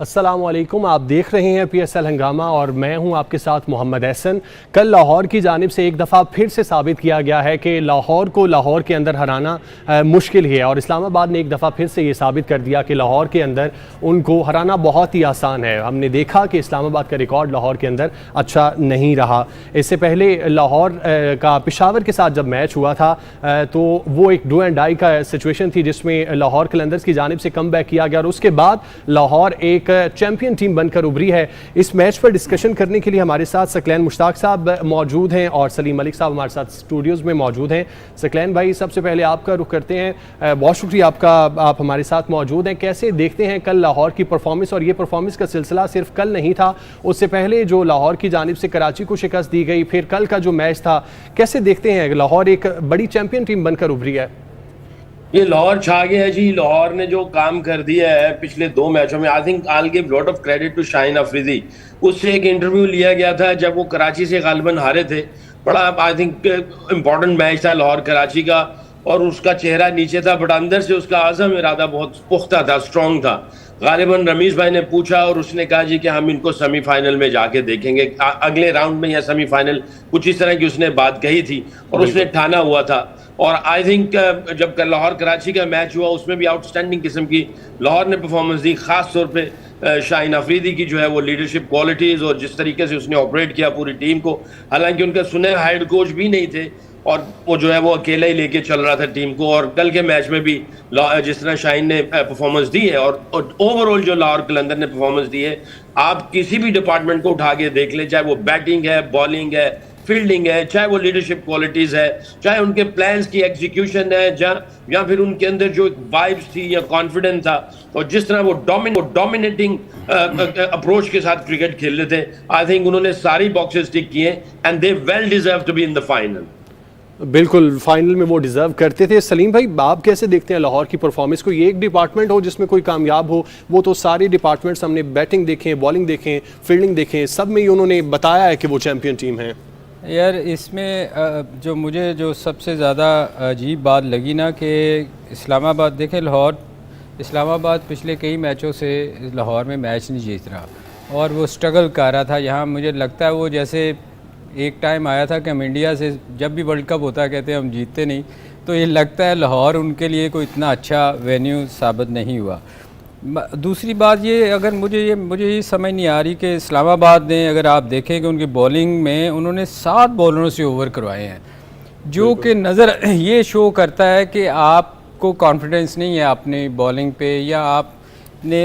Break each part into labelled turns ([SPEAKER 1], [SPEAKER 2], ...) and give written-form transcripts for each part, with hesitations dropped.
[SPEAKER 1] अस्सलामुअलैकुम, आप देख रहे हैं PSL हंगामा और मैं हूं आपके साथ मोहम्मद एहसन। कल लाहौर की जानिब से एक दफ़ा फिर से साबित किया गया है कि लाहौर को लाहौर के अंदर हराना मुश्किल ही है और इस्लामाबाद ने एक दफ़ा फिर से ये साबित कर दिया कि लाहौर के अंदर उनको हराना बहुत ही आसान है। हमने देखा कि इस्लामाबाद का रिकॉर्ड लाहौर के अंदर अच्छा नहीं रहा। इससे पहले लाहौर का पेशावर के साथ जब मैच हुआ था तो वो एक डू एंड डाई का सिचुएशन थी जिसमें लाहौर कलंदर्स की जानिब से कम बैक किया गया और उसके बाद लाहौर एक चैंपियन टीम बनकर उभरी है। इस मैच पर डिस्कशन करने के लिए हमारे साथ सकलैन मुश्ताक साहब मौजूद हैं और सलीम मलिक साहब हमारे साथ स्टूडियोज़ में मौजूद हैं। सकलैन भाई, सबसे पहले आपका रुख करते हैं। बहुत शुक्रिया आपका, आप हमारे साथ मौजूद हैं। कैसे देखते हैं कल लाहौर की परफॉर्मेंस, और ये परफॉर्मेंस का सिलसिला सिर्फ कल नहीं था, उससे पहले जो लाहौर की जानिब से कराची को शिकस्त दी गई, फिर कल का जो मैच था, कैसे देखते हैं लाहौर एक बड़ी चैंपियन टीम बनकर उभरी है?
[SPEAKER 2] ये लाहौर छा गया है जी। लाहौर ने जो काम कर दिया है पिछले 2 मैचों में, I think I give lot of credit to Shaheen Afridi. उससे एक इंटरव्यू लिया गया था जब वो कराची से गालिबन हारे थे। बड़ा आई थिंक इम्पोर्टेंट मैच था लाहौर कराची का, और उसका चेहरा नीचे था बट अंदर से उसका आज़म इरादा बहुत पुख्ता था, स्ट्रॉन्ग था। गालिबन रमीज भाई ने पूछा और उसने कहा जी कि हम इनको सेमीफाइनल में जाके देखेंगे, अगले राउंड में या सेमीफाइनल, कुछ इस तरह की उसने बात कही थी और उसने ठाना हुआ था। और आई थिंक जब लाहौर कराची का मैच हुआ उसमें भी आउटस्टैंडिंग किस्म की लाहौर ने परफॉर्मेंस दी, खास तौर पे शाहीन अफरीदी की जो है वो लीडरशिप क्वालिटीज़ और जिस तरीके से उसने ऑपरेट किया पूरी टीम को। हालांकि उनका सुने हेड कोच भी नहीं थे और वो जो है वो अकेला ही लेके चल रहा था टीम को। और कल के मैच में भी जिस तरह शाहीन ने परफॉर्मेंस दी है और ओवरऑल जो लाहौर कलंदर ने परफॉर्मेंस दी है, आप किसी भी डिपार्टमेंट को उठा के देख लें, चाहे वो बैटिंग है, बॉलिंग है, फील्डिंग है, चाहे वो लीडरशिप क्वालिटीज है, चाहे उनके प्लान्स की एग्जीक्यूशन है, या फिर उनके अंदर जो एक वाइब्स थी या कॉन्फिडेंस था, और जिस तरह वो डोमिनेटिंग अप्रोच के साथ क्रिकेट खेल रहे थे, आई थिंक उन्होंने सारी बॉक्सेस टिक किए and they well deserve to be in the final.
[SPEAKER 1] बिल्कुल, फाइनल में वो डिजर्व करते थे। सलीम भाई, आप कैसे देखते हैं लाहौर की परफॉर्मेंस को? ये एक डिपार्टमेंट हो जिसमें कोई कामयाब हो, वो तो सारे डिपार्टमेंट्स, हमने बैटिंग देखें, बॉलिंग देखें, फील्डिंग देखें, सब में ही उन्होंने बताया है कि वो चैंपियन टीम है।
[SPEAKER 3] यार, इसमें जो सबसे ज़्यादा अजीब बात लगी ना कि इस्लामाबाद, देखें लाहौर, इस्लामाबाद पिछले कई मैचों से लाहौर में मैच नहीं जीत रहा और वो स्ट्रगल कर रहा था। यहाँ मुझे लगता है वो जैसे एक टाइम आया था कि हम इंडिया से जब भी वर्ल्ड कप होता है कहते हैं हम जीतते नहीं, तो ये लगता है लाहौर उनके लिए कोई इतना अच्छा वेन्यू साबित नहीं हुआ। दूसरी बात ये, अगर मुझे ये समझ नहीं आ रही कि इस्लामाबाद ने, अगर आप देखें कि उनकी बॉलिंग में उन्होंने 7 बॉलरों से ओवर करवाए हैं, जो कि नज़र ये शो करता है कि आपको कॉन्फिडेंस नहीं है अपनी बॉलिंग पे, या आपने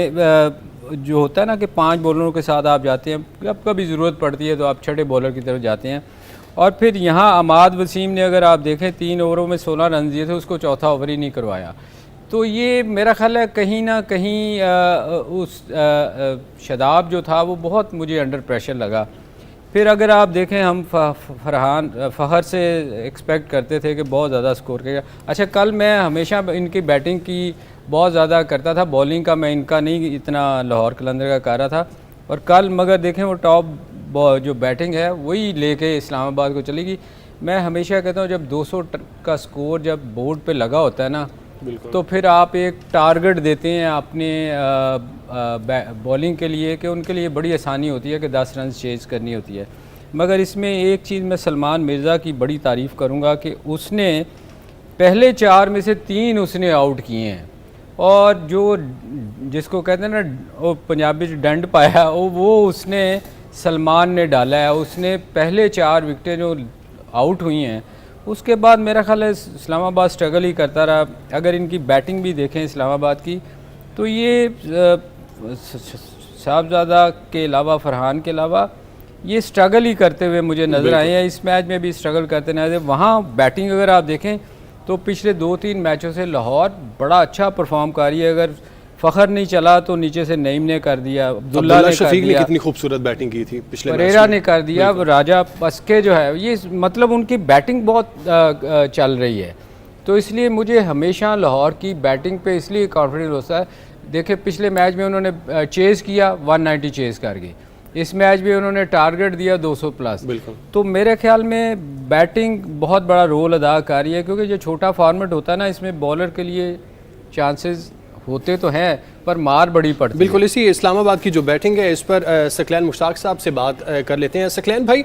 [SPEAKER 3] जो होता है ना कि 5 बॉलरों के साथ आप जाते हैं, जब कभी ज़रूरत पड़ती है तो आप छठे बॉलर की तरफ जाते हैं। और फिर यहाँ अमाद वसीम ने, अगर आप देखें, 3 ओवरों में 16 रन दिए थे, उसको चौथा ओवर ही नहीं करवाया। तो ये मेरा ख्याल है कहीं ना कहीं उस शदाब जो था वो बहुत मुझे अंडर प्रेशर लगा। फिर अगर आप देखें, हम फ़हर से एक्सपेक्ट करते थे कि बहुत ज़्यादा स्कोर करेगा। अच्छा, कल मैं हमेशा इनकी बैटिंग की बहुत ज़्यादा करता था, बॉलिंग का मैं इनका नहीं इतना लाहौर कलंदर का कर रहा था। और कल मगर देखें वो टॉप जो बैटिंग है वही लेके इस्लामाबाद को चलेगी। मैं हमेशा कहता हूँ जब 200 का स्कोर जब बोर्ड पे लगा होता है ना, तो फिर आप एक टारगेट देते हैं अपने बॉलिंग के लिए कि उनके लिए बड़ी आसानी होती है कि 10 रन चेज करनी होती है। मगर इसमें एक चीज़ मैं सलमान मिर्ज़ा की बड़ी तारीफ़ करूँगा कि उसने पहले 4 में से 3 उसने आउट किए हैं, और जो जिसको कहते हैं ना वो पंजाबी डंड पाया, वो उसने सलमान ने डाला है। उसने पहले 4 विकेटें जो आउट हुई हैं, उसके बाद मेरा ख्याल है इस्लामाबाद स्ट्रगल ही करता रहा। अगर इनकी बैटिंग भी देखें इस्लामाबाद की, तो ये साहबजादा के अलावा, फरहान के अलावा, ये स्ट्रगल ही करते हुए मुझे नज़र आए हैं। इस मैच में भी स्ट्रगल करते नजर। वहाँ बैटिंग अगर आप देखें तो पिछले 2-3 मैचों से लाहौर बड़ा अच्छा परफॉर्म कर रही है। अगर फ़खर नहीं चला तो नीचे से नईम ने कर दिया, अब्दुल्ला ने कर दिया,
[SPEAKER 1] कितनी खूबसूरत बैटिंग की थी पिछले मैच में,
[SPEAKER 3] परेरा ने कर दिया, राजा पस्के जो है, ये मतलब उनकी बैटिंग बहुत चल रही है। तो इसलिए मुझे हमेशा लाहौर की बैटिंग पे इसलिए कॉन्फिडेंस होता है। देखिए पिछले मैच में उन्होंने चेज़ किया, 190 चेज़ कर गई। इस मैच में उन्होंने टारगेट दिया 200 प्लस। तो मेरे ख्याल में बैटिंग बहुत बड़ा रोल अदा कर रही है, क्योंकि जो छोटा फॉर्मेट होता है ना, इसमें बॉलर के लिए चांसेस होते तो हैं पर मार बड़ी पड़ती है।
[SPEAKER 1] बिल्कुल, इसी इस्लामाबाद की जो बैटिंग है इस पर सकलैन मुश्ताक साहब से बात कर लेते हैं। सकलैन भाई,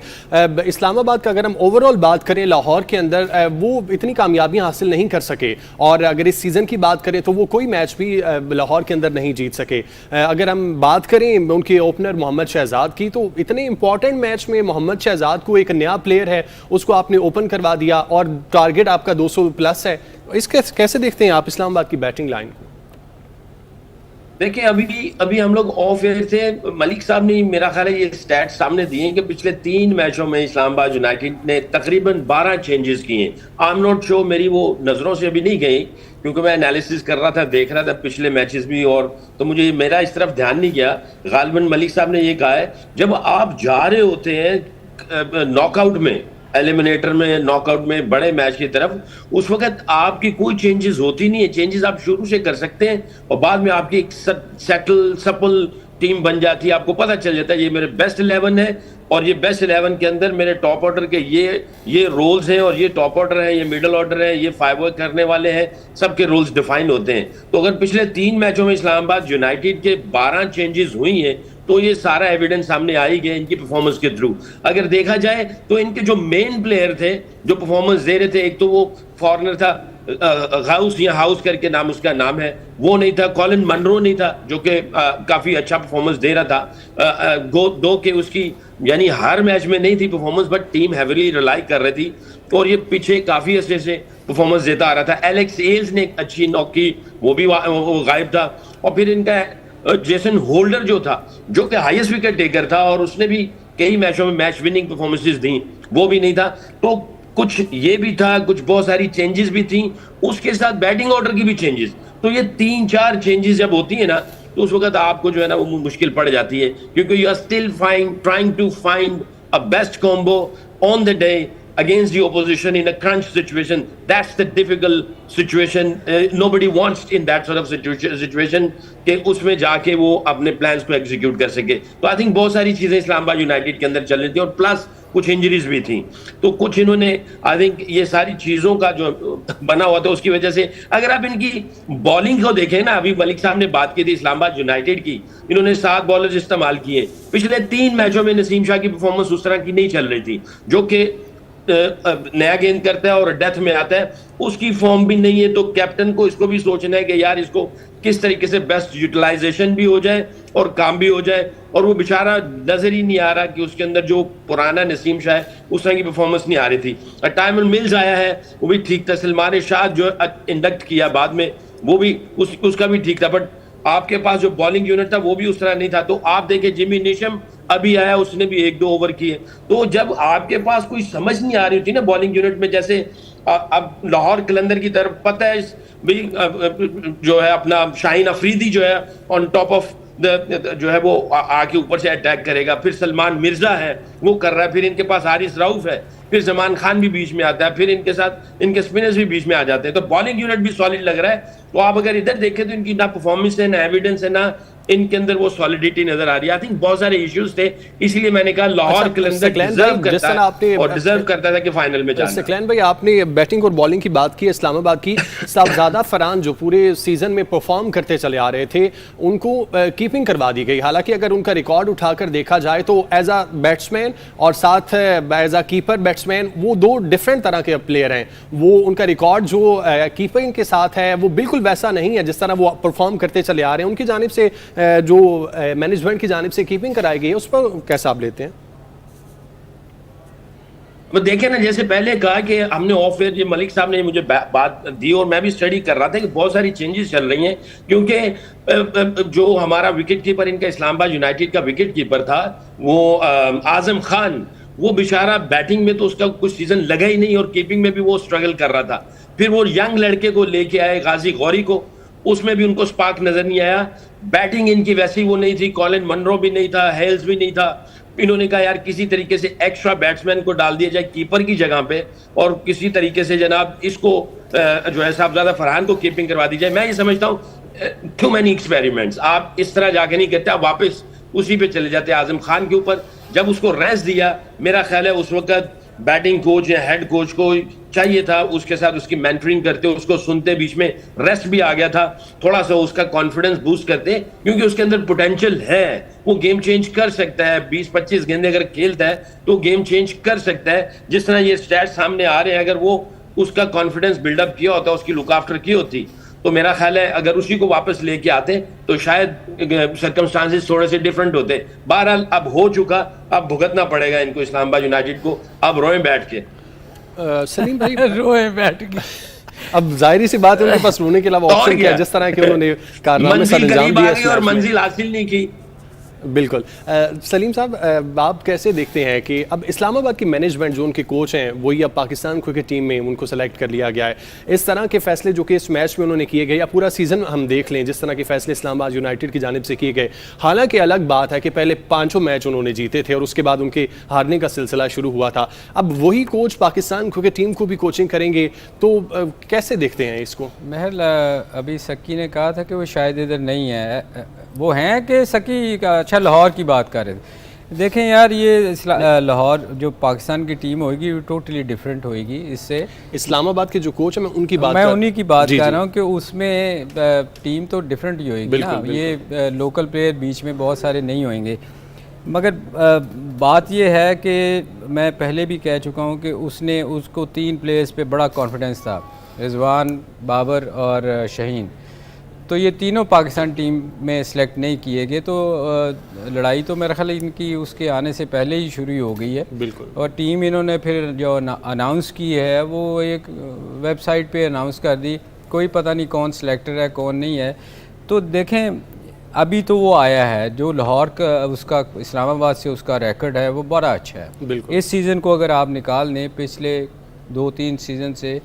[SPEAKER 1] इस्लामाबाद का अगर हम ओवरऑल बात करें, लाहौर के अंदर वो इतनी कामयाबियां हासिल नहीं कर सके, और अगर इस सीज़न की बात करें तो वो कोई मैच भी लाहौर के अंदर नहीं जीत सके। अगर हम बात करें उनके ओपनर मोहम्मद शहजाद की, तो इतने इंपॉर्टेंट मैच में मोहम्मद शहजाद को, एक नया प्लेयर है, उसको आपने ओपन करवा दिया और टारगेट आपका 200 प्लस है। इसके कैसे देखते हैं आप इस्लामाबाद की बैटिंग लाइन को?
[SPEAKER 2] देखिए, अभी हम लोग ऑफ एयर थे, मलिक साहब ने मेरा ख्याल है ये स्टैट सामने दिए हैं कि पिछले 3 मैचों में इस्लामाबाद यूनाइटेड ने तकरीबन 12 चेंजेस किए। आई एम नॉट श्योर, मेरी वो नजरों से अभी नहीं गई क्योंकि मैं एनालिसिस कर रहा था, देख रहा था पिछले मैचेस भी, और तो मुझे मेरा इस तरफ ध्यान नहीं गया। गालिबन मलिक साहब ने ये कहा है, जब आप जा रहे होते हैं नॉकआउट में, एलिमिनेटर में, नॉकआउट में, बड़े मैच की तरफ, उस वक्त आपकी कोई चेंजेस होती नहीं है। चेंजेस आप शुरू से कर सकते हैं और बाद में आपकी एक सेटल सपल टीम बन जाती है। आपको पता चल जाता है ये मेरे बेस्ट 11 है और ये बेस्ट 11 के अंदर मेरे टॉप ऑर्डर के ये रोल्स हैं और ये टॉप ऑर्डर है, ये मिडल ऑर्डर है, ये 5 ओवर करने वाले हैं, सबके रोल्स डिफाइन होते हैं। तो अगर पिछले 3 मैचों में इस्लामाबाद यूनाइटेड के 12 चेंजेस हुई हैं तो ये सारा एविडेंस सामने आ ही गया इनकी परफॉर्मेंस के थ्रू। अगर देखा जाए तो इनके जो मेन प्लेयर थे जो परफॉर्मेंस दे रहे थे, एक तो वो फॉरनर था हाउस या हाउस करके नाम उसका नाम है, वो नहीं था। कॉलिन मनरो नहीं था जो कि काफी अच्छा परफॉर्मेंस दे रहा था। दो के उसकी यानी हर मैच में नहीं थी performance, but team heavily rely कर रही थी और ये पीछे काफी अच्छे से परफॉर्मेंस देता आ रहा था। एलेक्स एल्स ने एक अच्छी नॉक की, वो भी वो गायब था। और फिर इनका जेसन होल्डर जो था, जो कि हाईएस्ट विकेट टेकर था और उसने भी कई मैचों में मैच विनिंग परफॉर्मेंसेस दी, वो भी नहीं था। तो कुछ ये भी था, कुछ बहुत सारी चेंजेस भी थी, उसके साथ बैटिंग ऑर्डर की भी चेंजेस। तो ये 3-4 चेंजेस जब होती है ना तो उस वक्त आपको जो है ना वो मुश्किल पड़ जाती है, क्योंकि you are still trying to find a best combo on the day against the opposition in a crunch situation. That's the difficult situation. Nobody wants in that sort of situation कि उसमें जाके वो अपने प्लान्स को execute कर सके। तो I think बहुत सारी चीजें इस्लामाबाद यूनाइटेड के अंदर चल रही थी और प्लस कुछ इंजरीज भी थी। तो कुछ इन्होंने आई थिंक ये सारी चीजों का जो बना हुआ था उसकी वजह से, अगर आप इनकी बॉलिंग को देखें ना, अभी मलिक साहब ने बात की थी इस्लामाबाद यूनाइटेड की, इन्होंने 7 बॉलर्स इस्तेमाल किए। पिछले 3 मैचों में नसीम शाह की परफॉर्मेंस उस तरह की नहीं चल रही थी, जो कि नया गेंद करता है और डेथ में आता है, उसकी फॉर्म भी नहीं है। तो कैप्टन को इसको भी सोचना है कि यार इसको किस तरीके से बेस्ट यूटिलाइजेशन भी हो जाए और काम भी हो जाए। और वो बेचारा नजर ही नहीं आ रहा कि उसके अंदर जो पुराना नसीम शाह है उस तरह की परफॉर्मेंस नहीं आ रही थी। टाइमन मिल्स आया है, वो भी ठीक था। सलमान शाह जो इंडक्ट किया बाद में, वो भी उसका भी ठीक था, बट आपके पास जो बॉलिंग यूनिट था वो भी उस तरह नहीं था। तो आप देखें जिमी नेशम अभी आया, उसने भी 1-2 ओवर किए। तो जब आपके पास कोई समझ नहीं आ रही होती ना बॉलिंग यूनिट में, जैसे अब लाहौर कलंदर की तरफ पता है भी जो है अपना शाहीन अफरीदी जो है ऑन टॉप ऑफ जो है वो आके ऊपर से अटैक करेगा, फिर सलमान मिर्जा है वो कर रहा है, फिर इनके पास हारिस रऊफ है, फिर जमान खान भी बीच में आता है, फिर इनके साथ इनके स्पिनर्स भी बीच में आ जाते हैं। तो बॉलिंग यूनिट भी सॉलिड लग रहा है। तो आप अगर इधर देखें तो इनकी ना परफॉर्मेंस है, ना एविडेंस है, ना इनके अंदर वो सॉलिडिटी नजर आ रही है। आई थिंक बहुत सारे इश्यूज थे, इसीलिए मैंने कहा लाहौर कलंदर डिजर्व करता है और डिजर्व करता था कि फाइनल में जाना।
[SPEAKER 1] सकलैन भाई, आपने बैटिंग और बॉलिंग की बात की इस्लामाबाद की। साहबजादा फरहान जो पूरे सीजन में परफॉर्म करते चले आ रहे थे, उनको कीपिंग करवा दी गई। हालांकि अगर उनका रिकॉर्ड उठाकर देखा जाए तो एज अ बैट्समैन और साथ एज अ कीपर बैट्समैन, वो 2 डिफरेंट तरह के प्लेयर हैं। वो उनका रिकॉर्ड जो कीपिंग के साथ है वो बिल्कुल वैसा नहीं है जिस तरह वो परफॉर्म करते चले आ रहे हैं। उनकी जानिब से जो मैनेजमेंट की जानिब से कीपिंग कराई गई है, उस पर कैसा आप लेते हैं?
[SPEAKER 2] वो देखे ना, जैसे पहले कहा कि हमने ऑफ एयर, ये मलिक साहब ने मुझे बात दी और मैं भी स्टडी कर रहा था कि बहुत सारी चेंजेस चल रही हैं, क्योंकि जो हमारा विकेट कीपर इनका इस्लामाबाद यूनाइटेड का विकेट कीपर था वो आजम खान, वो बेचारा बैटिंग में तो उसका कुछ सीजन लगा ही नहीं और कीपिंग में भी वो स्ट्रगल कर रहा था। फिर वो यंग लड़के को लेके आए गाजी गौरी को, उसमें भी उनको स्पार्क नजर नहीं आया। बैटिंग इनकी वैसी वो नहीं थी, कॉलिन मनरो भी नहीं था, हेल्स भी नहीं था। इन्होंने कहा यार किसी तरीके से एक्स्ट्रा बैट्समैन को डाल दिया जाए कीपर की जगह पे और किसी तरीके से जनाब इसको जो है साहबजादा फरहान को कीपिंग करवा दी जाए। मैं ये समझता हूँ टू मैनी एक्सपेरिमेंट्स, आप इस तरह जाके नहीं करते, आप वापस उसी पे चले जाते आजम खान के ऊपर। जब उसको रेस्ट दिया, मेरा ख्याल है उस वक्त बैटिंग कोच या हेड कोच को चाहिए था उसके साथ उसकी मेंटरिंग करते, उसको सुनते, बीच में रेस्ट भी आ गया था, थोड़ा सा उसका कॉन्फिडेंस बूस्ट करते, क्योंकि उसके अंदर पोटेंशियल है, वो गेम चेंज कर सकता है। 20-25 गेंदे अगर खेलता है तो गेम चेंज कर सकता है। जिस तरह ये स्टैट्स सामने आ रहे हैं, अगर वो उसका कॉन्फिडेंस बिल्डअप किया होता, उसकी लुक आफ्टर की होती, तो मेरा ख्याल है अगर उसी को वापस लेके आते तो शायद सर्कमस्टांसेस थोड़े से डिफरेंट होते। बहरहाल अब हो चुका, अब भुगतना पड़ेगा इनको, इस्लामाबाद यूनाइटेड को। अब रोए बैठ के
[SPEAKER 1] सलीम भाई
[SPEAKER 3] रोए बैठ के
[SPEAKER 1] अब जाहिर सी बात है उनके पास रोने के अलावा ऑप्शन क्या है, जिस तरह के उन्होंने कारनामे सर अंजाम
[SPEAKER 2] करीब आ
[SPEAKER 1] दिए
[SPEAKER 2] गई और मंजिल हासिल नहीं की।
[SPEAKER 1] बिल्कुल। सलीम साहब, आप कैसे देखते हैं कि अब इस्लामाबाद की मैनेजमेंट जो उनके कोच हैं वही अब पाकिस्तान क्रिकेट टीम में उनको सेलेक्ट कर लिया गया है, इस तरह के फैसले जो कि इस मैच में उन्होंने किए गए या पूरा सीज़न हम देख लें जिस तरह के फैसले इस्लामाबाद यूनाइटेड की जानिब से किए गए, हालांकि अलग बात है कि पहले 5 मैच उन्होंने जीते थे और उसके बाद उनके हारने का सिलसिला शुरू हुआ था। अब वही कोच पाकिस्तान क्रिकेट टीम को भी कोचिंग करेंगे तो कैसे देखते हैं इसको?
[SPEAKER 3] महल अभी सक्की ने कहा था कि वो शायद इधर नहीं है, वो हैं कि सक्की अच्छा लाहौर की बात कर रहे थे। देखें यार, ये लाहौर जो पाकिस्तान की टीम होगी वो टोटली डिफरेंट होगी इससे।
[SPEAKER 1] इस्लामाबाद के जो कोच हैं मैं उनकी बात
[SPEAKER 3] कर रहा हूँ कि उसमें टीम तो डिफरेंट ही होगी ना, ये लोकल प्लेयर बीच में बहुत सारे नहीं होंगे। मगर बात ये है कि मैं पहले भी कह चुका हूँ कि उसको 3 प्लेयर्स पे बड़ा कॉन्फिडेंस था, रिजवान, बाबर और शहीन। तो ये तीनों पाकिस्तान टीम में सेलेक्ट नहीं किए गए, तो लड़ाई तो मेरा ख्याल इनकी उसके आने से पहले ही शुरू हो गई है।
[SPEAKER 1] बिल्कुल।
[SPEAKER 3] और टीम इन्होंने फिर जो अनाउंस की है वो एक वेबसाइट पे अनाउंस कर दी, कोई पता नहीं कौन सिलेक्टर है कौन नहीं है। तो देखें अभी तो वो आया है, जो लाहौर का उसका इस्लामाबाद से उसका रिकॉर्ड है वो बड़ा अच्छा है।
[SPEAKER 1] बिल्कुल।
[SPEAKER 3] इस सीज़न को अगर आप निकाल लें, पिछले 2-3 सीज़न से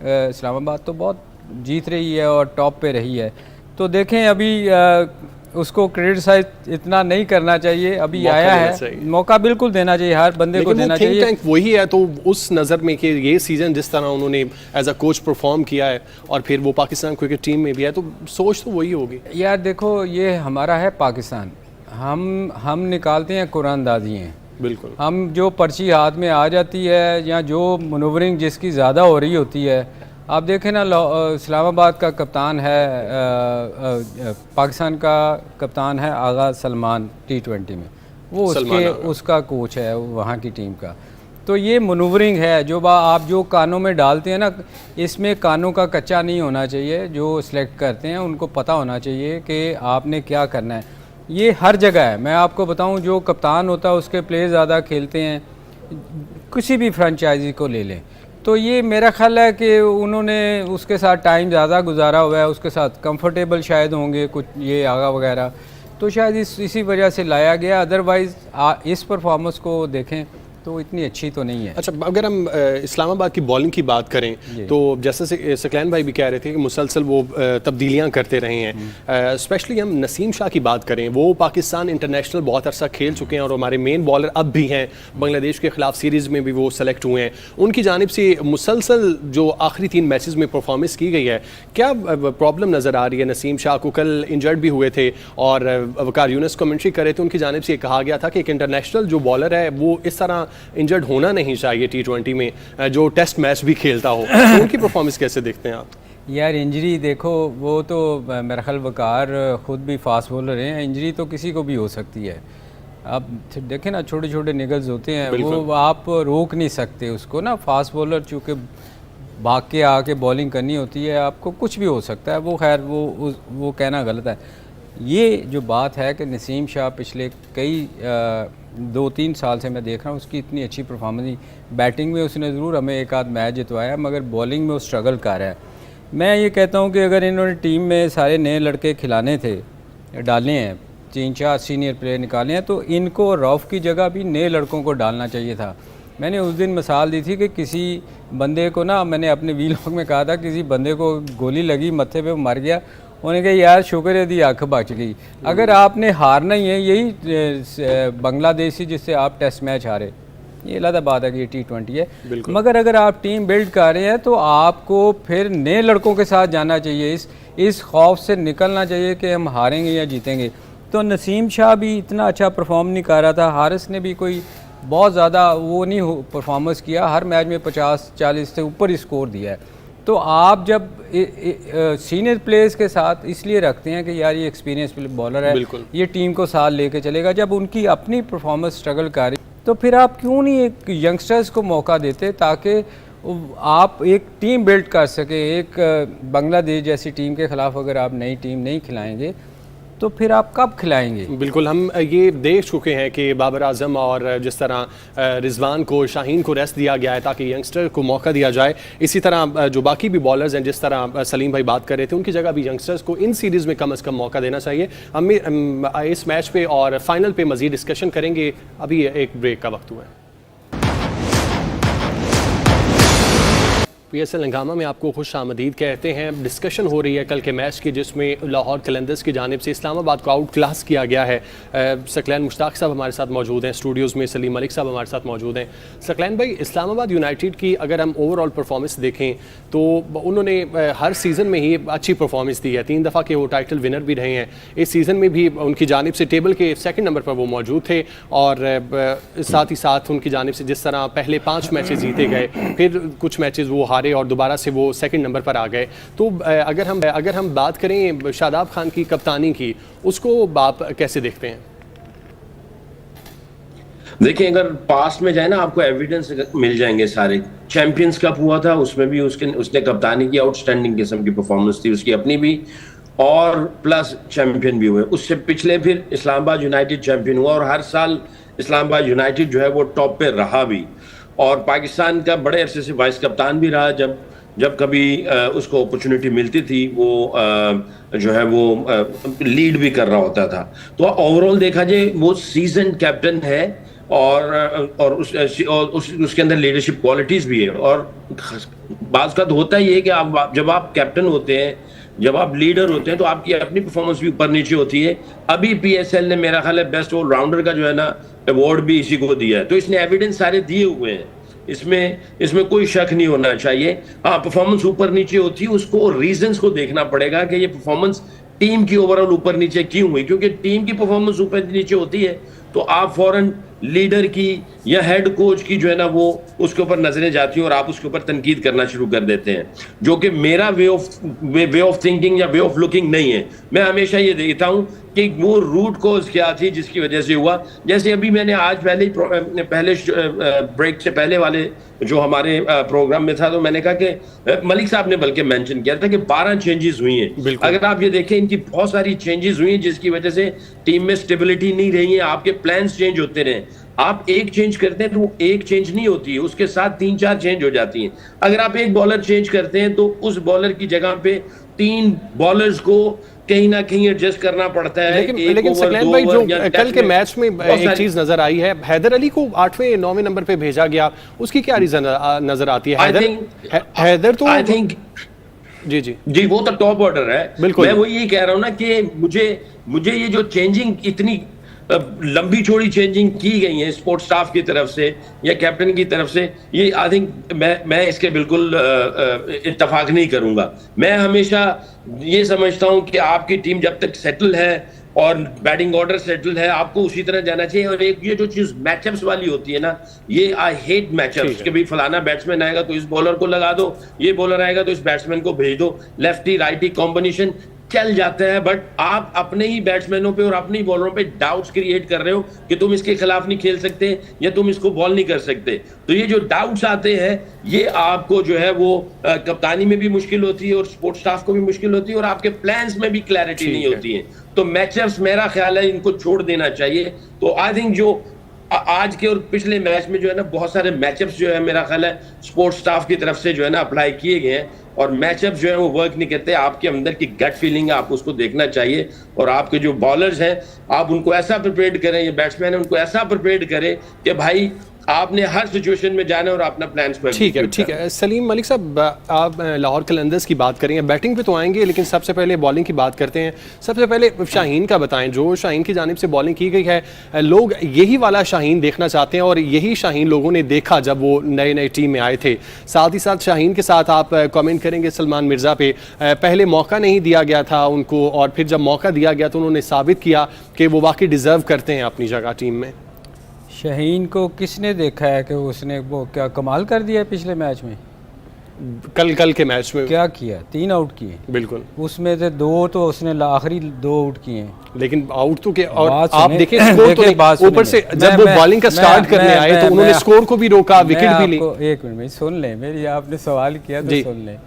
[SPEAKER 3] इस्लामाबाद तो बहुत जीत रही है और टॉप पे रही है। तो देखें अभी उसको क्रिटिसाइज इतना नहीं करना चाहिए, अभी आया है, मौका बिल्कुल देना चाहिए, हर बंदे को देना चाहिए।
[SPEAKER 1] टैंक वही है, तो उस नज़र में कि ये सीज़न जिस तरह उन्होंने एज अ कोच परफॉर्म किया है और फिर वो पाकिस्तान क्रिकेट टीम में भी है, तो सोच तो वही होगी।
[SPEAKER 3] यार देखो, ये हमारा है पाकिस्तान, हम निकालते हैं कुरानदाजी हैं।
[SPEAKER 1] बिल्कुल।
[SPEAKER 3] हम जो पर्ची हाथ में आ जाती है या जो मनूवरिंग जिसकी ज़्यादा हो रही होती है, आप देखें ना, इस्लामाबाद का कप्तान है, पाकिस्तान का कप्तान है आगा सलमान T20 में, वो उसका कोच है वहाँ की टीम का। तो ये मनूवरिंग है जो आप जो कानों में डालते हैं ना, इसमें कानों का कच्चा नहीं होना चाहिए। जो सिलेक्ट करते हैं उनको पता होना चाहिए कि आपने क्या करना है। ये हर जगह है, मैं आपको बताऊं, जो कप्तान होता है उसके प्लेयर ज़्यादा खेलते हैं, किसी भी फ्रेंचाइजी को ले लें। तो ये मेरा ख्याल है कि उन्होंने उसके साथ टाइम ज़्यादा गुजारा हुआ है, उसके साथ कंफर्टेबल शायद होंगे कुछ ये आगा वगैरह, तो शायद इसी वजह से लाया गया। अदरवाइज़ इस परफॉर्मेंस को देखें तो इतनी अच्छी तो नहीं है।
[SPEAKER 1] अच्छा, अगर हम इस्लामाबाद की बॉलिंग की बात करें तो जैसे सकलैन भाई भी कह रहे थे कि मुसलसल वो तब्दीलियां करते रहे हैं। स्पेशली हम नसीम शाह की बात करें, वो पाकिस्तान इंटरनेशनल बहुत अरसा खेल चुके हैं और हमारे मेन बॉलर अब भी हैं, बांग्लादेश के खिलाफ सीरीज़ में भी वो सेलेक्ट हुए हैं। उनकी जानिब से मुसलसल जो आखिरी 3 मैचेस में परफॉर्मेंस की गई है, क्या प्रॉब्लम नज़र आ रही है नसीम शाह को? कल इंजर्ड भी हुए थे और वकार यूनुस कमेंट्री करे तो उनकी जानिब से ये कहा गया था कि एक इंटरनेशनल जो बॉलर है वो इस तरह इंजर्ड होना नहीं चाहिए T20 में, जो टेस्ट मैच भी खेलता हो। तो उनकी परफॉर्मेंस कैसे देखते हैं आप?
[SPEAKER 3] यार इंजरी देखो, वो तो मेरा ख्याल वकार खुद भी फास्ट बॉलर हैं, इंजरी तो किसी को भी हो सकती है। अब देखें ना, छोटे छोटे निगल्स होते हैं, वो आप रोक नहीं सकते उसको ना। फास्ट बॉलर चूँकि भाग के आके बॉलिंग करनी होती है, आपको कुछ भी हो सकता है। वो खैर वो कहना गलत है। ये जो बात है कि नसीम शाह पिछले कई 2-3 साल से मैं देख रहा हूँ उसकी इतनी अच्छी परफॉर्मेंस नहीं। बैटिंग में उसने ज़रूर हमें एक आध मैच जितवाया, मगर बॉलिंग में वो स्ट्रगल कर रहा है। मैं ये कहता हूँ कि अगर इन्होंने टीम में सारे नए लड़के खिलाने थे, डालने हैं, 3-4 सीनियर प्लेयर निकाले हैं, तो इनको रौफ की जगह भी नए लड़कों को डालना चाहिए था। मैंने उस दिन मिसाल दी थी कि किसी बंदे को ना, मैंने अपने वीलॉग में कहा था, किसी बंदे को गोली लगी मत्थे पे, मर गया। उन्होंने कहा यार शुक्र यदि आँख बच गई। अगर आपने हारना ही है, यही बांग्लादेशी जिससे आप टेस्ट मैच हारे, ये अलग बात है कि ये T20 है, मगर अगर आप टीम बिल्ड कर रहे हैं तो आपको फिर नए लड़कों के साथ जाना चाहिए। इस खौफ से निकलना चाहिए कि हम हारेंगे या जीतेंगे। तो नसीम शाह भी इतना अच्छा परफॉर्म नहीं कर रहा था, हारिस ने भी कोई बहुत ज़्यादा वो नहीं परफॉर्मेंस किया, हर मैच में 50-40 से ऊपर ही स्कोर दिया है। तो आप जब सीनियर प्लेयर्स के साथ इसलिए रखते हैं कि यार ये एक्सपीरियंस बॉलर है, ये टीम को साथ लेके चलेगा, जब उनकी अपनी परफॉर्मेंस स्ट्रगल कर रही तो फिर आप क्यों नहीं एक यंगस्टर्स को मौका देते ताकि आप एक टीम बिल्ड कर सके। एक बांग्लादेश जैसी टीम के ख़िलाफ़ अगर आप नई टीम नहीं खिलाएंगे तो फिर आप कब खिलाएंगे?
[SPEAKER 1] बिल्कुल, हम ये देख चुके हैं कि बाबर आजम और जिस तरह रिजवान को, शाहीन को रेस्ट दिया गया है ताकि यंगस्टर को मौका दिया जाए, इसी तरह जो बाकी भी बॉलर्स हैं, जिस तरह सलीम भाई बात कर रहे थे, उनकी जगह भी यंगस्टर्स को इन सीरीज़ में कम से कम मौका देना चाहिए। हम इस मैच पे और फाइनल पे मज़ीद डिस्कशन करेंगे, अभी एक ब्रेक का वक्त हुआ है। PSL हंगामा में आपको खुश आमदीद कहते हैं। डिस्कशन हो रही है कल के मैच की, जिसमें लाहौर कलंदर्स की जानिब से इस्लामाबाद को आउट क्लास किया गया है। सकलैन मुश्ताक साहब हमारे साथ मौजूद हैं स्टूडियोज़ में, सलीम मलिक साहब हमारे साथ मौजूद हैं। सकलैन भाई, इस्लामाबाद यूनाइटेड की अगर हम ओवरऑल परफॉर्मेंस देखें तो उन्होंने हर सीज़न में ही अच्छी परफॉर्मेंस दी है, 3 दफ़ा के वो टाइटल विनर भी रहे हैं। इस सीज़न में भी उनकी जानिब से टेबल के 2nd नंबर पर वो मौजूद थे और साथ ही साथ उनकी जानिब से जिस तरह पहले 5 मैचेस जीते गए, फिर कुछ मैचेस वो हारे और दोबारा से वो 2nd नंबर पर आ गए। तो अगर हम बात करें शादाब खान की कप्तानी की, उसको आप कैसे देखते हैं?
[SPEAKER 2] देखिए, अगर पास्ट में जाए ना, आपको एविडेंस मिल जाएंगे सारे। चैंपियंस कप हुआ था, उसमें भी उसने कप्तानी की आउटस्टैंडिंग किस्म की परफॉर्मेंस थी उसकी अपनी भी, और प्लस चैंपियन भी हुए। उससे पिछले फिर इस्लामाबाद यूनाइटेड चैंपियन हुआ और हर साल इस्लामाबाद यूनाइटेड जो है वो टॉप पे रहा भी, और पाकिस्तान का बड़े अरसे से वाइस कप्तान भी रहा। जब कभी उसको अपॉर्चुनिटी मिलती थी वो जो है वो लीड भी कर रहा होता था। तो ओवरऑल देखा जाए वो सीजन कैप्टन है और उसके अंदर लीडरशिप क्वालिटीज भी है। और बात का तो होता ही है कि जब आप कैप्टन होते हैं, जब आप लीडर होते हैं, तो आपकी अपनी परफॉर्मेंस भी ऊपर नीचे होती है। अभी PSL ने मेरा ख्याल है बेस्ट ऑलराउंडर का जो है ना अवार्ड भी इसी को दिया है। तो इसने एविडेंस सारे दिए हुए हैं, इसमें कोई शक नहीं होना चाहिए। हाँ, परफॉर्मेंस ऊपर नीचे होती है, उसको रीजंस को देखना पड़ेगा कि ये परफॉर्मेंस टीम की ओवरऑल ऊपर नीचे क्यों हुई। क्योंकि टीम की परफॉर्मेंस ऊपर नीचे होती है तो आप फौरन लीडर की या हेड कोच की जो है ना वो उसके ऊपर नजरें जाती हैं और आप उसके ऊपर तनकीद करना शुरू कर देते हैं, जो कि मेरा वे ऑफ थिंकिंग या वे ऑफ लुकिंग नहीं है। मैं हमेशा ये देखता हूं कि वो रूट कॉज क्या थी जिसकी वजह से हुआ। जैसे अभी मैंने आज पहले ब्रेक से पहले वाले जो हमारे प्रोग्राम में था, तो मैंने कहा कि मलिक साहब ने बल्कि मेंशन किया था कि 12 चेंजेस हुई हैं। अगर आप ये देखें, इनकी बहुत सारी चेंजेस हुई हैं जिसकी वजह से टीम में स्टेबिलिटी नहीं रही है, आपके प्लान्स चेंज होते रहे। आप एक चेंज करते हैं तो वो एक चेंज नहीं होती है, उसके साथ 3-4 चेंज हो जाती हैं। अगर आप एक बॉलर चेंज करते हैं तो उस बॉलर की जगह पे 3 बॉलर्स को कहीं ना कहीं एडजस्ट करना पड़ता है।
[SPEAKER 1] लेकिन सकलैन भाई, जो कल के मैच में एक चीज नजर आई है, हैदर अली को 8वें 9वें नंबर पे भेजा गया, उसकी क्या रीजन नजर आती है? हैदर तो आई थिंक जी
[SPEAKER 2] वो तो टॉप ऑर्डर है। मैं वो ये कह रहा हूँ ना कि मुझे ये जो चेंजिंग, इतनी लंबी चौड़ी चेंजिंग की गई है स्पोर्ट्स स्टाफ की तरफ से या कैप्टन की तरफ से, ये आई थिंक मैं इसके बिल्कुल इत्तेफाक नहीं करूंगा। मैं हमेशा ये समझता हूं कि आपकी टीम जब तक सेटल है और बैटिंग ऑर्डर सेटल है, आपको उसी तरह जाना चाहिए। और एक ये जो चीज मैचअप्स वाली होती है ना, ये आई हेट मैचअप्स कि भाई फलाना बैट्समैन आएगा तो इस बॉलर को लगा दो, ये बॉलर आएगा तो इस बैट्समैन को भेज दो। लेफ्टी राइटी कॉम्बिनेशन चल जाता है, बट आप अपने ही बैट्समैनों पे और अपने ही बॉलरों पे डाउट्स क्रिएट कर रहे हो कि तुम इसके खिलाफ नहीं खेल सकते या तुम इसको बॉल नहीं कर सकते। तो ये जो डाउट्स आते हैं, ये आपको जो है वो कप्तानी में भी मुश्किल होती है और स्पोर्ट्स स्टाफ को भी मुश्किल होती है और आपके प्लान्स में भी क्लैरिटी नहीं होती है। तो मैचअप्स मेरा ख्याल है इनको छोड़ देना चाहिए। तो आई थिंक जो आज के और पिछले मैच में जो है ना बहुत सारे मैचअप्स जो है मेरा ख्याल है स्पोर्ट्स स्टाफ की तरफ से जो है ना अप्लाई किए गए हैं और मैचअप जो है वो वर्क नहीं करते। आपके अंदर की गट फीलिंग है, आप उसको देखना चाहिए। और आपके जो बॉलर्स हैं, आप उनको ऐसा प्रिपेयर करें, ये बैट्समैन है उनको ऐसा प्रिपेयर करें कि भाई आपने हर सिचुएशन में जाना और अपना प्लान्स पर।
[SPEAKER 1] ठीक है सलीम मलिक साहब, आप लाहौर कलंदर्स की बात करेंगे, बैटिंग पे तो आएंगे, लेकिन सबसे पहले बॉलिंग की बात करते हैं। सबसे पहले शाहीन का बताएं, जो शाहीन की जानिब से बॉलिंग की गई है, लोग यही वाला शाहीन देखना चाहते हैं और यही शाहीन लोगों ने देखा जब वो नए टीम में आए थे। साथ ही साथ शाहीन के साथ आप कमेंट करेंगे सलमान मिर्ज़ा पे, पहले मौका नहीं दिया गया था उनको और फिर जब मौका दिया गया तो उन्होंने साबित किया कि वो वाकई डिज़र्व करते हैं अपनी जगह टीम में।
[SPEAKER 3] शाहीन को किसने देखा है कि उसने वो क्या कमाल कर दिया है पिछले मैच में?
[SPEAKER 1] कल के मैच में
[SPEAKER 3] क्या किया? 3 आउट किए,
[SPEAKER 1] बिल्कुल, उसमें
[SPEAKER 3] से 2 तो उसने आखिरी 2 आउट किए हैं,
[SPEAKER 1] लेकिन आउट तो के और
[SPEAKER 3] बात
[SPEAKER 1] आप
[SPEAKER 3] सुने,
[SPEAKER 1] देखें स्कोर तो नहीं, ऊपर से जब वो बॉलिंग का स्टार्ट करने आए तो उन्होंने स्कोर को भी रोका, विकेट भी ली।
[SPEAKER 3] एक मिनट में सुन लें, मेरी आपने सवाल किया तो सुन लें।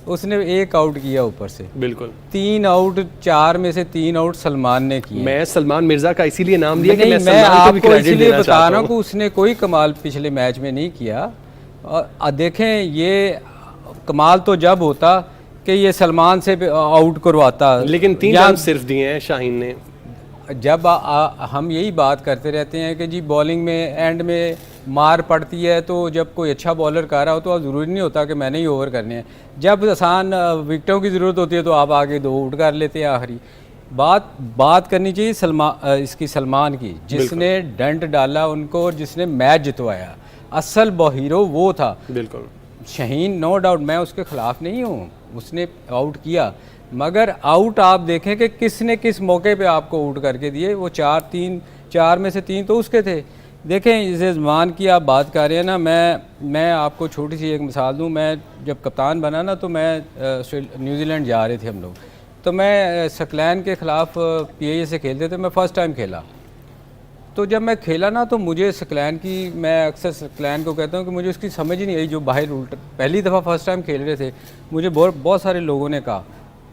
[SPEAKER 3] उसने 1 आउट किया ऊपर से,
[SPEAKER 1] बिल्कुल
[SPEAKER 3] 3 आउट, 4 में से 3 आउट सलमान ने किए।
[SPEAKER 1] मैं सलमान मिर्जा का इसीलिए नाम लिया कि मैं
[SPEAKER 3] मैं
[SPEAKER 1] सलमान को भी
[SPEAKER 3] आपको
[SPEAKER 1] क्रेडिट
[SPEAKER 3] इसलिए
[SPEAKER 1] देना
[SPEAKER 3] बता
[SPEAKER 1] चाहता
[SPEAKER 3] रहा
[SPEAKER 1] हूं
[SPEAKER 3] हूँ कि उसने कोई कमाल पिछले मैच में नहीं किया। और देखें, ये कमाल तो जब होता कि ये सलमान से आउट करवाता,
[SPEAKER 1] लेकिन 3 रन सिर्फ दिए हैं शाहीन ने।
[SPEAKER 3] जब हम यही बात करते रहते हैं कि जी बॉलिंग में एंड में मार पड़ती है, तो जब कोई अच्छा बॉलर कर रहा हो तो अब ज़रूरी नहीं होता कि मैंने ही ओवर करने हैं। जब आसान विकेटों की ज़रूरत होती है तो आप आगे 2 आउट कर लेते हैं। आखिरी बात करनी चाहिए सलमान की, जिसने डंट डाला उनको और जिसने मैच जितवाया। असल हीरो वो था।
[SPEAKER 1] बिल्कुल
[SPEAKER 3] शाहीन नो डाउट, मैं उसके ख़िलाफ़ नहीं हूँ, उसने आउट किया, मगर आउट आप देखें कि किसने किस मौके पे आपको आउट करके दिए। वो 4 में से 3 तो उसके थे। देखें, इस ज़मान की आप बात कर रहे हैं ना, मैं आपको छोटी सी एक मिसाल दूं। मैं जब कप्तान बना ना, तो मैं न्यूजीलैंड जा रहे थे हम लोग, तो मैं सकलैन के ख़िलाफ़ PIA से खेलते थे, मैं फ़र्स्ट टाइम खेला। तो जब मैं खेला ना, तो मुझे सकलैन की, मैं अक्सर सकलैन को कहता हूँ कि मुझे उसकी समझ ही नहीं आई, जो बाहर उल्टा पहली दफ़ा फ़र्स्ट टाइम खेल रहे थे। मुझे बहुत सारे लोगों ने कहा,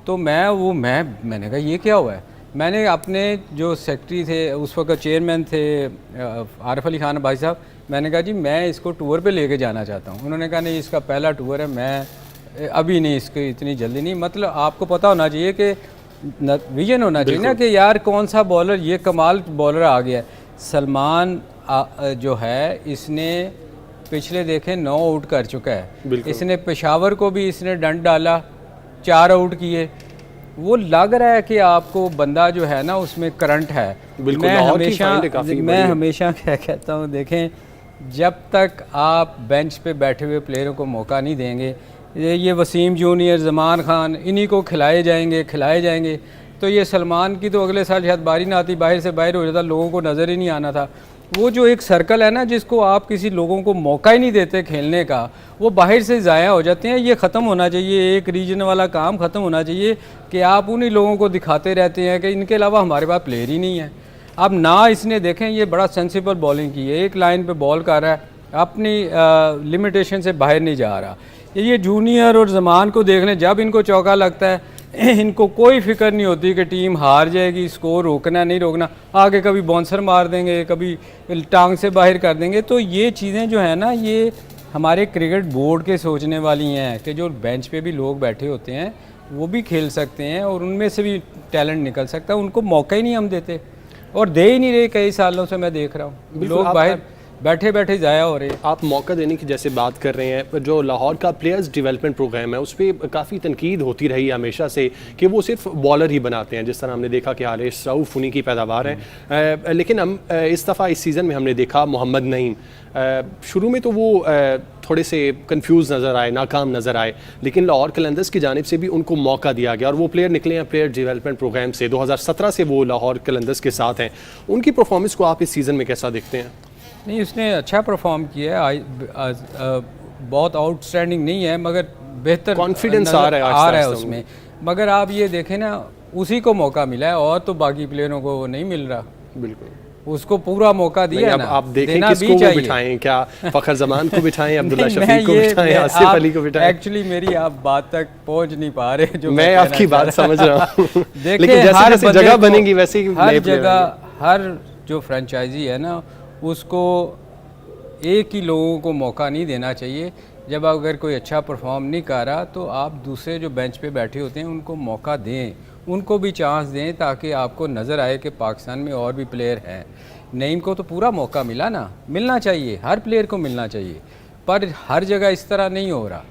[SPEAKER 3] तो मैंने कहा ये क्या हुआ है। मैंने अपने जो सेक्रेटरी थे उस वक्त, चेयरमैन थे आरिफ अली खान भाई साहब, मैंने कहा जी मैं इसको टूर पे लेके जाना चाहता हूँ। उन्होंने कहा नहीं, इसका पहला टूर है, मैं अभी नहीं, इसकी इतनी जल्दी नहीं। मतलब आपको पता होना चाहिए कि विजन होना चाहिए ना कि यार कौन सा बॉलर, ये कमाल बॉलर आ गया है। सलमान जो है, इसने पिछले देखें 9 आउट कर चुका है। इसने पेशावर को भी इसने डंट डाला, 4 आउट किए। वो लग रहा है कि आपको बंदा जो है ना उसमें करंट है। मैं हमेशा क्या कहता हूँ, देखें, जब तक आप बेंच पे बैठे हुए प्लेयरों को मौका नहीं देंगे, ये वसीम जूनियर, ज़मान खान, इन्हीं को खिलाए जाएंगे तो ये सलमान की तो अगले साल शायद बारी ना आती, बाहर से बाहर हो जाता, लोगों को नज़र ही नहीं आना था। वो जो एक सर्कल है ना, जिसको आप किसी लोगों को मौका ही नहीं देते खेलने का, वो बाहर से ज़ाया हो जाते हैं। ये ख़त्म होना चाहिए, एक रीजन वाला काम ख़त्म होना चाहिए कि आप उन्हीं लोगों को दिखाते रहते हैं कि इनके अलावा हमारे पास प्लेयर ही नहीं है। अब ना इसने देखें, ये बड़ा सेंसिबल बॉलिंग की है, एक लाइन पे बॉल कर रहा है, अपनी लिमिटेशन से बाहर नहीं जा रहा। ये जूनियर और ज़मान को देख लें, जब इनको चौका लगता है इनको कोई फिक्र नहीं होती कि टीम हार जाएगी, स्कोर रोकना नहीं रोकना, आगे कभी बाउंसर मार देंगे, कभी टांग से बाहर कर देंगे। तो ये चीज़ें जो है ना, ये हमारे क्रिकेट बोर्ड के सोचने वाली हैं कि जो बेंच पे भी लोग बैठे होते हैं वो भी खेल सकते हैं और उनमें से भी टैलेंट निकल सकता है। उनको मौका ही नहीं हम देते और दे ही नहीं रहे। कई सालों से मैं देख रहा हूँ लोग बाहर बैठे ज़ाया हो रहे हैं।
[SPEAKER 1] आप मौका देने की जैसे बात कर रहे हैं, जो लाहौर का प्लेयर्स डेवलपमेंट प्रोग्राम है उस पर काफ़ी तनकीद होती रही हमेशा से कि वो सिर्फ बॉलर ही बनाते हैं, जिस तरह हमने देखा कि हारिस रऊफ उन्हीं की पैदावार है। लेकिन हम इस दफ़ा इस सीज़न में हमने देखा मोहम्मद नईम, शुरू में तो वो थोड़े से कंफ्यूज नज़र आए, नाकाम नज़र आए, लेकिन लाहौर कलंदर्स की जानिब से भी उनको मौका दिया गया और वो प्लेयर निकले हैं प्लेयर डेवलपमेंट प्रोग्राम से। 2017 से वो लाहौर कलंदर्स के साथ हैं। उनकी परफॉर्मेंस को आप इस सीज़न में कैसा देखते हैं?
[SPEAKER 3] नहीं, उसने अच्छा परफॉर्म किया है, बहुत आउटस्टैंडिंग नहीं है, मगर बेहतर
[SPEAKER 1] कॉन्फिडेंस आ रहा है
[SPEAKER 3] उसमें। मगर आप ये देखें ना, उसी को मौका मिला है और तो बाकी प्लेयरों को वो नहीं मिल रहा।
[SPEAKER 1] बिल्कुल,
[SPEAKER 3] उसको पूरा मौका दिया ना।
[SPEAKER 1] आप देखें किसको वो बिठाएं, क्या फ़खर ज़मान को बिठाएं, अब्दुल्ला शफीक को बिठाएं, आसिफ अली को बिठाएं?
[SPEAKER 3] एक्चुअली मेरी आप बात तक पहुंच नहीं पा रहे जो
[SPEAKER 1] मैं आपकी बात समझ रहा हूँ। लेकिन जैसे जैसे जगह बनेगी वैसे ही
[SPEAKER 3] हर जगह, हर जो फ्रेंचाइजी है ना, उसको एक ही लोगों को मौका नहीं देना चाहिए। जब अगर कोई अच्छा परफॉर्म नहीं कर रहा तो आप दूसरे जो बेंच पे बैठे होते हैं उनको मौका दें, उनको भी चांस दें, ताकि आपको नज़र आए कि पाकिस्तान में और भी प्लेयर हैं। नईम को तो पूरा मौका मिला ना, मिलना चाहिए, हर प्लेयर को मिलना चाहिए, पर हर जगह इस तरह नहीं हो रहा।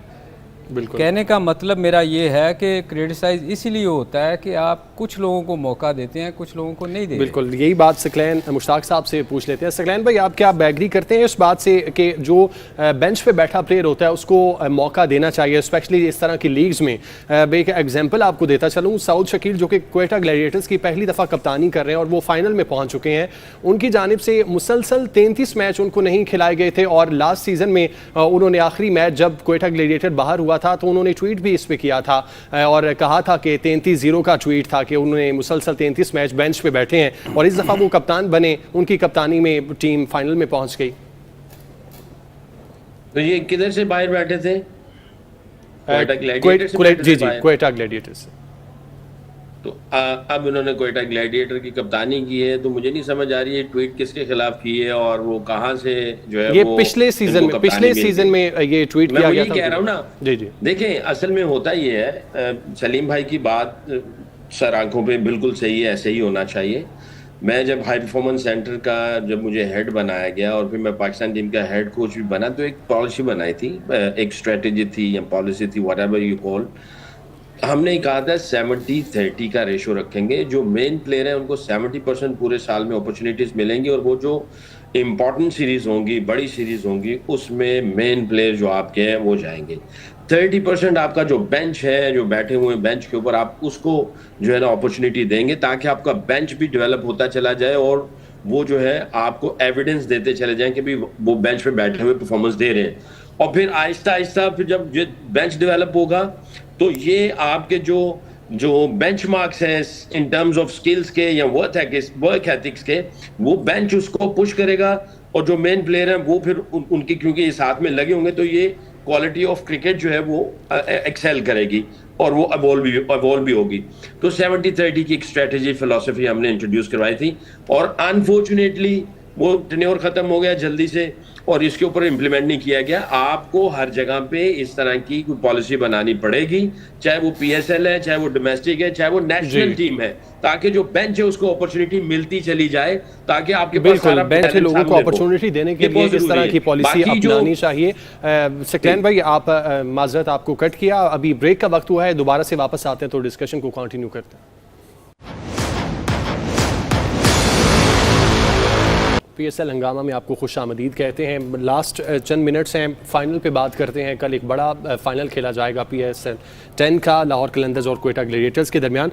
[SPEAKER 1] बिल्कुल।
[SPEAKER 3] कहने का मतलब मेरा ये है कि क्रिटिसाइज इसीलिए होता है कि आप कुछ लोगों को मौका देते हैं, कुछ लोगों को नहीं देते।
[SPEAKER 1] बिल्कुल, यही बात सकलैन मुश्ताक साहब से पूछ लेते हैं। सकलैन भाई, आप क्या एग्री करते हैं इस बात से कि जो बेंच पे बैठा प्लेयर होता है उसको मौका देना चाहिए, स्पेशली इस तरह की लीग्स में? एक एग्जांपल आपको देता चलूँ, साउद शकील जो कि क्वेटा ग्लैडिएटर्स की पहली दफ़ा कप्तानी कर रहे हैं और वो फाइनल में पहुंच चुके हैं, उनकी जानिब से मुसलसल 33 मैच उनको नहीं खिलाए गए थे और लास्ट सीजन में उन्होंने आखिरी मैच जब क्वेटा ग्लैडिएटर बाहर हुआ था तो उन्होंने ट्वीट भी इस पे किया था और कहा था कि 33-0 का ट्वीट था कि उन्होंने मुसलसल 33 मैच बेंच पे बैठे हैं और इस दफ़ा वो कप्तान बने, उनकी कप्तानी में टीम फाइनल में पहुंच गई।
[SPEAKER 2] तो ये किधर से बाहर बैठे थे?
[SPEAKER 1] क्वेटा ग्लैडिएटर्स से।
[SPEAKER 2] तो अब इन्होंने क्वेटा ग्लैडिएटर की कप्तानी की है, तो मुझे नहीं समझ आ रही है ट्वीट किसके खिलाफ की है और वो कहां से जो है
[SPEAKER 1] ये
[SPEAKER 2] वो
[SPEAKER 1] पिछले सीजन में ये ट्वीट किया गया था।
[SPEAKER 2] कह रहा हूं ना
[SPEAKER 1] जी जी,
[SPEAKER 2] देखें असल में होता ये है, सलीम भाई की बात सर आंखों पे बिल्कुल सही है, ऐसे ही होना चाहिए। मैं जब हाई परफॉर्मेंस सेंटर का जब मुझे हेड बनाया गया और फिर मैं पाकिस्तान टीम का हेड कोच भी बना, तो एक पॉलिसी बनाई थी, एक स्ट्रेटेजी थी या पॉलिसी थी, व्हाटएवर यू कॉल। हमने कहा था 70-30 का रेशो रखेंगे, जो मेन प्लेयर हैं उनको 70% पूरे साल में अपॉर्चुनिटीज मिलेंगी और वो जो इंपॉर्टेंट सीरीज होंगी, बड़ी सीरीज होंगी, उसमें मेन प्लेयर जो आपके हैं वो जाएंगे। 30% आपका जो बेंच है, जो बैठे हुए बेंच के ऊपर, आप उसको जो है ना अपॉर्चुनिटी देंगे ताकि आपका बेंच भी डेवलप होता चला जाए और वो जो है आपको एविडेंस देते चले जाएं कि भी वो बेंच पे बैठे हुए परफॉर्मेंस दे रहे हैं। और फिर आहिस्ता आहिस्ता फिर जब बेंच डेवलप होगा तो ये आपके जो बेंचमार्क्स हैं इन टर्म्स ऑफ स्किल्स के या वर्क एथिक्स के, वो बेंच उसको पुश करेगा और जो मेन प्लेयर हैं वो फिर उनकी, क्योंकि ये साथ में लगे होंगे, तो ये क्वालिटी ऑफ क्रिकेट जो है वो एक्सेल करेगी और वो अवॉल्व भी होगी। तो 70-30 की एक स्ट्रेटेजी फिलॉसफी हमने इंट्रोड्यूस करवाई थी और अनफॉर्चुनेटली वो टेन्योर खत्म हो गया जल्दी से और इसके ऊपर इम्प्लीमेंट नहीं किया गया। आपको हर जगह पे इस तरह की कोई पॉलिसी बनानी पड़ेगी, चाहे वो पीएसएल है, चाहे वो डोमेस्टिक है, चाहे वो नेशनल टीम है, ताकि जो बेंच है उसको अपॉर्चुनिटी मिलती चली जाए, ताकि आपके पास सारा
[SPEAKER 1] बेंच लोगों को अपॉर्चुनिटी देने के लिए इस तरह की पॉलिसी अपनानी चाहिए। सकलैन भाई, आप माजरत आपको कट किया, अभी ब्रेक का वक्त हुआ है, दोबारा से वापस आते हैं तो डिस्कशन को कंटिन्यू करते हैं। पीएसएल हंगामा में आपको खुश आमदीद कहते हैं। लास्ट चंद मिनट्स हैं, फाइनल पे बात करते हैं। कल एक बड़ा फाइनल खेला जाएगा पीएसएल 10 का, लाहौर कलंदर्स और क्वेटा ग्लैडिएटर्स के दरमियान।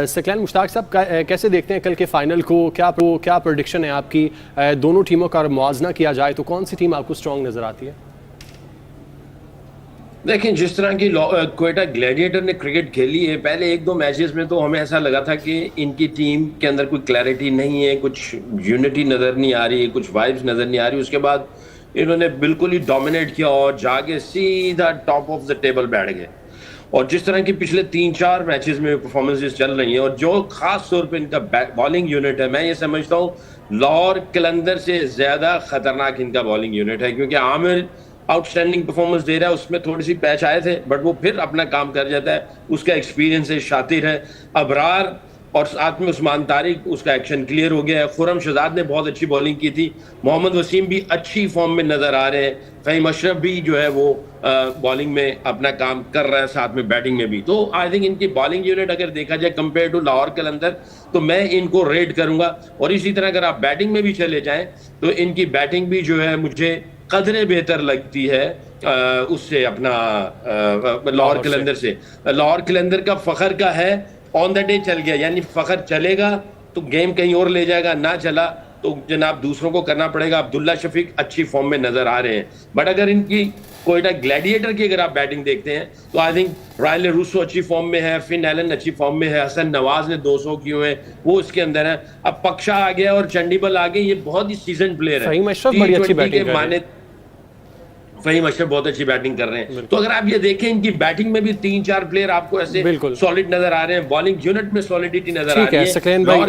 [SPEAKER 1] सकलैन मुश्ताक साहब, कैसे देखते हैं कल के फाइनल को? क्या प्रेडिक्शन है आपकी? दोनों टीमों का मुआवजना किया जाए तो कौन सी टीम आपको स्ट्रॉन्ग नज़र आती है?
[SPEAKER 2] देखें, जिस तरह की क्वेटा ग्लैडिएटर ने क्रिकेट खेली है, पहले 1-2 मैचेस में तो हमें ऐसा लगा था कि इनकी टीम के अंदर कोई क्लैरिटी नहीं है, कुछ यूनिटी नज़र नहीं आ रही है, कुछ वाइब्स नज़र नहीं आ रही। उसके बाद इन्होंने बिल्कुल ही डोमिनेट किया और जाके सीधा टॉप ऑफ द टेबल बैठ गए। और जिस तरह की पिछले 3-4 मैचेस में परफॉर्मेंसेस चल रही हैं और जो खास तौर पे इनका बॉलिंग यूनिट है, मैं ये समझता हूँ लाहौर कलंदर से ज़्यादा खतरनाक इनका बॉलिंग यूनिट है, क्योंकि आमिर आउटस्टैंडिंग परफॉर्मेंस दे रहा है, उसमें थोड़ी सी पैच आए थे बट वो फिर अपना काम कर जाता है, उसका एक्सपीरियंस है, शातिर है। अबरार और साथ में उस्मान तारिक, उसका एक्शन क्लियर हो गया है। खुरम शहजाद ने बहुत अच्छी बॉलिंग की थी, मोहम्मद वसीम भी अच्छी फॉर्म में नजर आ रहे हैं, फ़हीम अशरफ भी जो है वो बॉलिंग में अपना काम कर रहा है, साथ में बैटिंग में भी। तो आई थिंक इनकी बॉलिंग यूनिट अगर देखा जाए कंपेयर टू लाहौर कलंदर, तो मैं इनको रेट करूंगा। और इसी तरह अगर आप बैटिंग में भी चले जाएं तो इनकी बैटिंग भी जो है मुझे कदरे बेहतर लगती है उससे, अपना लाहौर कलंदर से। लाहौर कलंदर का फखर का है ऑन द डे चल गया, यानी फखर चलेगा तो गेम कहीं और ले जाएगा, ना चला तो जनाब दूसरों को करना पड़ेगा। अब्दुल्ला शफीक अच्छी फॉर्म में नजर आ रहे हैं, बट अगर इनकी क्वेटा ग्लैडिएटर की अगर आप बैटिंग देखते हैं तो आई थिंक रायल रूसो अच्छी फॉर्म में है, फिन एलन अच्छी फॉर्म में है, हसन नवाज ने 200 किए हुए हैं, वो इसके अंदर है। अब पक्षा आ गया और चंडीबल आ गए, ये बहुत ही सीजन प्लेयर है।
[SPEAKER 1] फ़हीम अशरफ बड़ी अच्छी बैटिंग कर रहे हैं।
[SPEAKER 2] फ़हीम अशरफ बहुत अच्छी बैटिंग कर रहे हैं। तो अगर आप ये देखें, इनकी बैटिंग में भी 3-4 प्लेयर आपको ऐसे सॉलिड नजर आ रहे हैं, बॉलिंग यूनिट में सॉलिडिटी नजर आ रही है।
[SPEAKER 1] सकलैन भाई,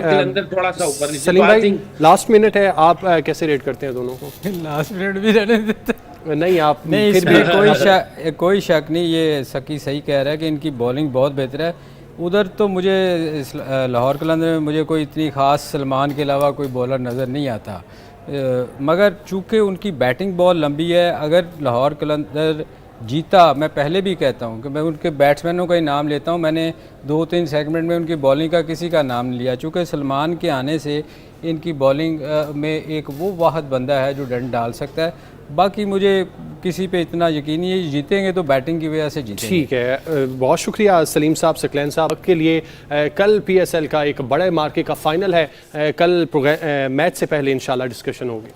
[SPEAKER 2] थोड़ा सा ऊपर नीचे।
[SPEAKER 1] सलीम भाई, लास्ट मिनट है, आप कैसे रेट करते हैं दोनों को?
[SPEAKER 3] लास्ट मिनट भी रहने देते
[SPEAKER 1] नहीं, आप
[SPEAKER 3] नहीं, इसमें कोई शक नहीं, ये सकी सही कह रहा है कि इनकी बॉलिंग बहुत बेहतर है। उधर तो मुझे लाहौर कलंदर में मुझे कोई इतनी ख़ास सलमान के अलावा कोई बॉलर नज़र नहीं आता, मगर चूँकि उनकी बैटिंग बहुत लंबी है, अगर लाहौर कलंदर जीता, मैं पहले भी कहता हूँ कि मैं उनके बैट्समैनों का ही नाम लेता हूँ, मैंने 2-3 सेगमेंट में उनकी बॉलिंग का किसी का नाम नहीं लिया, चूँकि सलमान के आने से इनकी बॉलिंग में एक वो वाहद बंदा है जो डंड डाल सकता है। बाकी मुझे किसी पे इतना यकीन नहीं है, जीतेंगे तो बैटिंग की वजह से जीतेंगे।
[SPEAKER 1] ठीक है, बहुत शुक्रिया सलीम साहब, सकलैन साहब के लिए। कल PSL का एक बड़े मार्के का फाइनल है, कल मैच से पहले इंशाल्लाह डिस्कशन होगी।